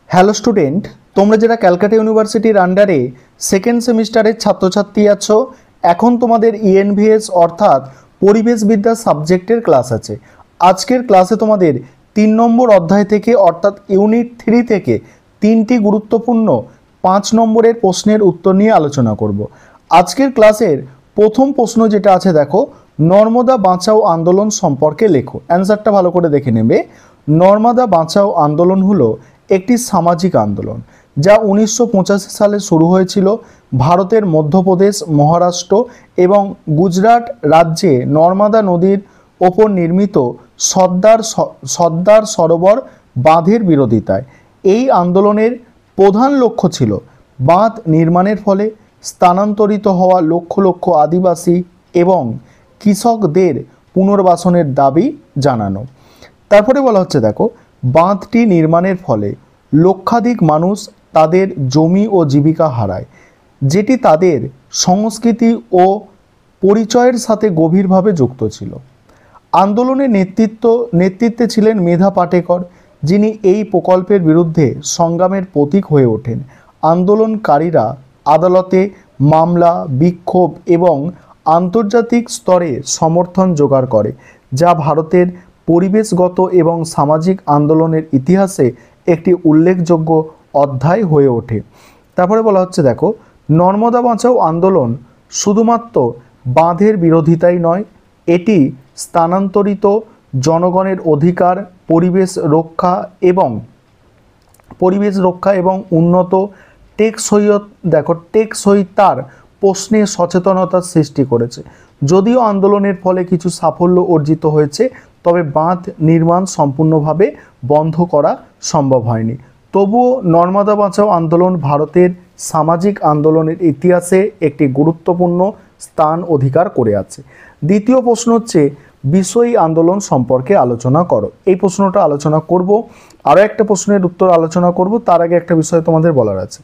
Hello student, তোমরা যারা ক্যালকাটা ইউনিভার্সিটির আন্ডারে সেকেন্ড সেমিস্টারের ছাত্রছাত্রী আছো, এখন তোমাদের ইএনভিএস অর্থাৎ পরিবেশবিদ্যা সাবজেক্টের ক্লাস আছে। আজকের ক্লাসে তোমাদের 3 নম্বর অধ্যায় থেকে অর্থাৎ ইউনিট 3 থেকে 3টি গুরুত্বপূর্ণ 5 নম্বরের প্রশ্নের উত্তর নিয়ে আলোচনা করব। আজকের ক্লাসের প্রথম প্রশ্ন যেটা আছে দেখো, নর্মদা বাঁচাও আন্দোলন সম্পর্কে লেখো। অ্যান্সারটা ভালো করে দেখে নেবে। নর্মদা বাঁচাও আন্দোলন হলো একটি সামাজিক আন্দোলন যা 1985 সালে শুরু হয়েছিল ভারতের মধ্যপ্রদেশ, মহারাষ্ট্র এবং গুজরাট রাজ্যে নর্মদা নদীর ওপর নির্মিত সর্দার সরোবর বাঁধের বিরোধিতায়। এই আন্দোলনের প্রধান লক্ষ্য ছিল বাঁধ নির্মাণের ফলে স্থানান্তরিত হওয়া লক্ষ লক্ষ আদিবাসী এবং কৃষকদের পুনর্বাসনের দাবি জানানো। তারপরে বলা হচ্ছে দেখো, বাঁধটি নির্মাণের ফলে লক্ষাধিক মানুষ তাদের জমি ও জীবিকা হারায়, যেটি তাদের সংস্কৃতি ও পরিচয়ের সাথে গভীরভাবে যুক্ত ছিল। আন্দোলনের নেতৃত্বে ছিলেন মেধা পাটেকর, যিনি এই প্রকল্পের বিরুদ্ধে সংগ্রামের প্রতীক হয়ে ওঠেন। আন্দোলনকারীরা আদালতে মামলা, বিক্ষোভ এবং আন্তর্জাতিক স্তরে সমর্থন জোগাড় করে, যা ভারতের পরিবেশগত এবং সামাজিক আন্দোলনের ইতিহাসে একটি উল্লেখযোগ্য অধ্যায় হয়ে ওঠে। তারপরে বলা হচ্ছে দেখো, নর্মদা বাঁচাও আন্দোলন শুধুমাত্র বাঁধের বিরোধিতাই নয়, এটি স্থানান্তরিত জনগণের অধিকার, পরিবেশ রক্ষা এবং উন্নত টেকসইতার প্রশ্নে সচেতনতার সৃষ্টি করেছে। যদিও আন্দোলনের ফলে কিছু সাফল্য অর্জিত হয়েছে, তবে বাঁধ নির্মাণ সম্পূর্ণভাবে বন্ধ করা সম্ভব হয়নি। তবুও নর্মদা বাঁচাও আন্দোলন ভারতের সামাজিক আন্দোলনের ইতিহাসে একটি গুরুত্বপূর্ণ স্থান অধিকার করে আছে। দ্বিতীয় প্রশ্ন হচ্ছে, বিষয়ী আন্দোলন সম্পর্কে আলোচনা করো। এই প্রশ্নটা আলোচনা করব, আরও একটা প্রশ্নের উত্তর আলোচনা করব। তার আগে একটা বিষয় তোমাদের বলার আছে।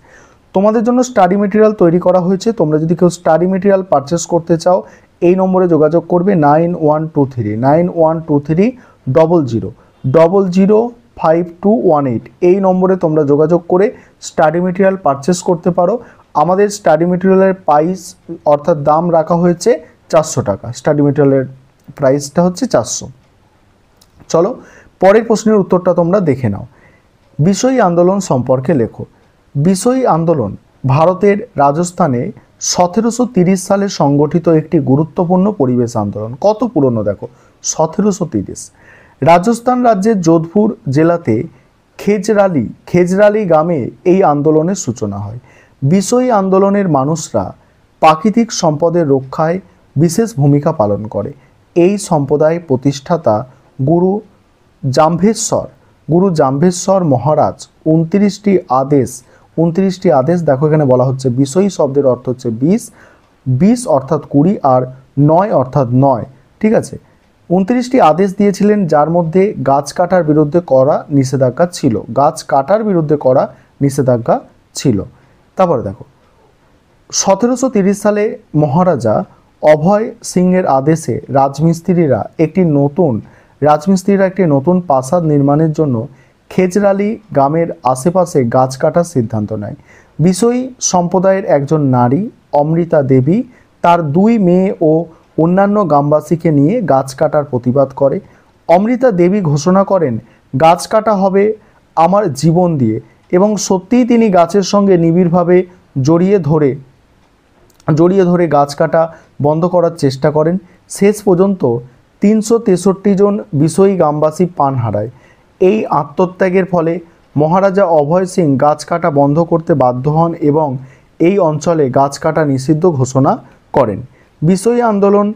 তোমাদের জন্য স্টাডি মেটেরিয়াল তৈরি করা হয়েছে। তোমরা যদি কেউ স্টাডি মেটেরিয়াল পারচেস করতে চাও, এই নম্বরে যোগাযোগ করবে 912300005218। এই নম্বরে তোমরা যোগাযোগ করে স্টাডি মেটেরিয়াল পারচেস করতে পারো। আমাদের স্টাডি মেটেরিয়ালের প্রাইস অর্থাৎ দাম রাখা হয়েছে 400 টাকা। স্টাডি মেটেরিয়ালের প্রাইসটা হচ্ছে 400। চলো পরের প্রশ্নের উত্তরটা তোমরা দেখে নাও। বিষয়ী আন্দোলন সম্পর্কে লেখো। বিষয়ী আন্দোলন ভারতের রাজস্থানে 1730 সালে সংগঠিত একটি গুরুত্বপূর্ণ পরিবেশ আন্দোলন। কত পুরনো দেখো, 1730। রাজস্থান রাজ্যের যোধপুর জেলাতে খেজরালি গ্রামে এই আন্দোলনের সূচনা হয়। বিষয়ী আন্দোলনের মানুষরা প্রাকৃতিক সম্পদের রক্ষায় বিশেষ ভূমিকা পালন করে। এই সম্প্রদায় প্রতিষ্ঠাতা গুরু জাম্ভেশ্বর মহারাজ 29টি আদেশ দেখো, এখানে বলা হচ্ছে বিষয়ী শব্দের অর্থ হচ্ছে 20 অর্থাৎ 20 আর 9 অর্থাৎ 9, ঠিক আছে। 29টি আদেশ দিয়েছিলেন, যার মধ্যে গাছ কাটার বিরুদ্ধে করা নিষেধাজ্ঞা ছিল। তারপরে দেখো, 1730 সালে মহারাজা অভয় সিংয়ের আদেশে রাজমিস্ত্রিরা একটি নতুন প্রাসাদ নির্মাণের জন্য খেজরালি গ্রামের আশেপাশে গাছ কাটার সিদ্ধান্ত নেয়। বিষয়ী সম্প্রদায়ের একজন নারী অমৃতা দেবী তার 2 মেয়ে ও অন্যান্য গ্রামবাসীকে নিয়ে গাছ কাটার প্রতিবাদ করে। অমৃতা দেবী ঘোষণা করেন, গাছ কাটা হবে আমার জীবন দিয়ে, এবং সত্যিই তিনি গাছের সঙ্গে নিবিড়ভাবে জড়িয়ে ধরে গাছ কাটা বন্ধ করার চেষ্টা করেন। শেষ পর্যন্ত 363 জন বিষয়ী গ্রামবাসী প্রাণ হারায়। এই আত্মত্যাগের ফলে মহারাজা অভয় সিং গাছ কাটা বন্ধ করতে বাধ্য হন এবং এই অঞ্চলে গাছ কাটা নিষিদ্ধ ঘোষণা করেন। বিষয়ী আন্দোলন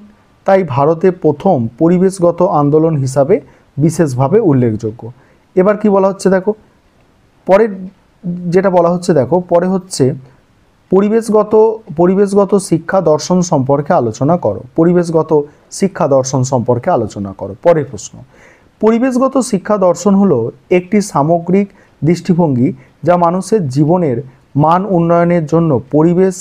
তাই ভারতে প্রথম পরিবেশগত আন্দোলন হিসাবে বিশেষভাবে উল্লেখযোগ্য। এবার কি বলা হচ্ছে দেখো, পরে হচ্ছে পরিবেশগত শিক্ষা দর্শন সম্পর্কে আলোচনা করো। পরের প্রশ্ন, পরিবেশগত শিক্ষা দর্শন হলো একটি সামগ্রিক দৃষ্টিভঙ্গি যা মানুষের জীবনের মান উন্নয়নের জন্য পরিবেশ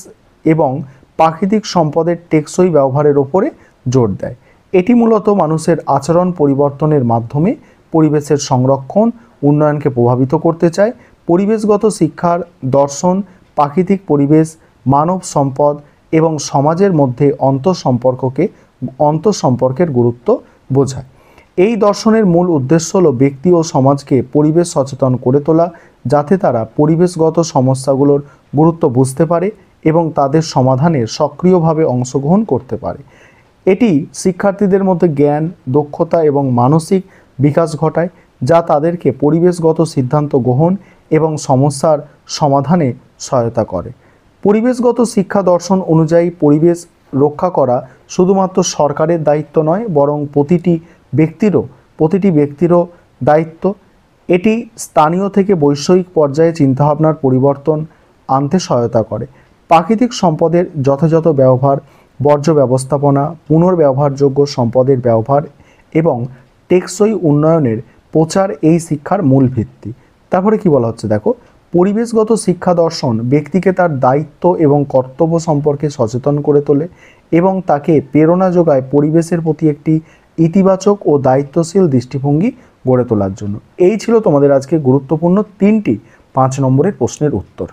এবং প্রাকৃতিক সম্পদের টেকসই ব্যবহারের ওপরে জোর দেয়। এটি মূলত মানুষের আচরণ পরিবর্তনের মাধ্যমে পরিবেশের সংরক্ষণ উন্নয়নকে প্রভাবিত করতে চায়। পরিবেশগত শিক্ষার দর্শন প্রাকৃতিক পরিবেশ, মানব সম্পদ এবং সমাজের মধ্যে অন্তঃসম্পর্কের গুরুত্ব বোঝায়। এই দর্শনের মূল উদ্দেশ্য হলো ব্যক্তি ও সমাজকে পরিবেশ সচেতন করে তোলা, যাতে তারা পরিবেশগত সমস্যাগুলোর গুরুত্ব বুঝতে পারে এবং তাদের সমাধানে সক্রিয়ভাবে অংশগ্রহণ করতে পারে। এটি শিক্ষার্থীদের মধ্যে জ্ঞান, দক্ষতা এবং মানসিক বিকাশ ঘটায়, যা তাদেরকে পরিবেশগত সিদ্ধান্ত গ্রহণ এবং সমস্যার সমাধানে সহায়তা করে। পরিবেশগত শিক্ষা দর্শন অনুযায়ী পরিবেশ রক্ষা করা শুধুমাত্র সরকারের দায়িত্ব নয়, বরং প্রতিটি ব্যক্তিরও দায়িত্ব। এটি স্থানীয় থেকে বৈশ্বিক পর্যায়ে চিন্তাভাবনার পরিবর্তন আনতে সহায়তা করে। প্রাকৃতিক সম্পদের যথাযথ ব্যবহার, বর্জ্য ব্যবস্থাপনা, পুনর্ব্যবহারযোগ্য সম্পদের ব্যবহার এবং টেকসই উন্নয়নের প্রচার এই শিক্ষার মূল ভিত্তি। তারপরে কি বলা হচ্ছে দেখো, পরিবেশগত শিক্ষা দর্শন ব্যক্তিকে তার দায়িত্ব এবং কর্তব্য সম্পর্কে সচেতন করে তোলে এবং তাকে প্রেরণা যোগায় পরিবেশের প্রতি একটি ইতিবাচক ও দায়িত্বশীল দৃষ্টিভঙ্গি গড়ে তোলার জন্য। এই ছিল তোমাদের আজকে গুরুত্বপূর্ণ 3টি 5 নম্বরের প্রশ্নের উত্তর।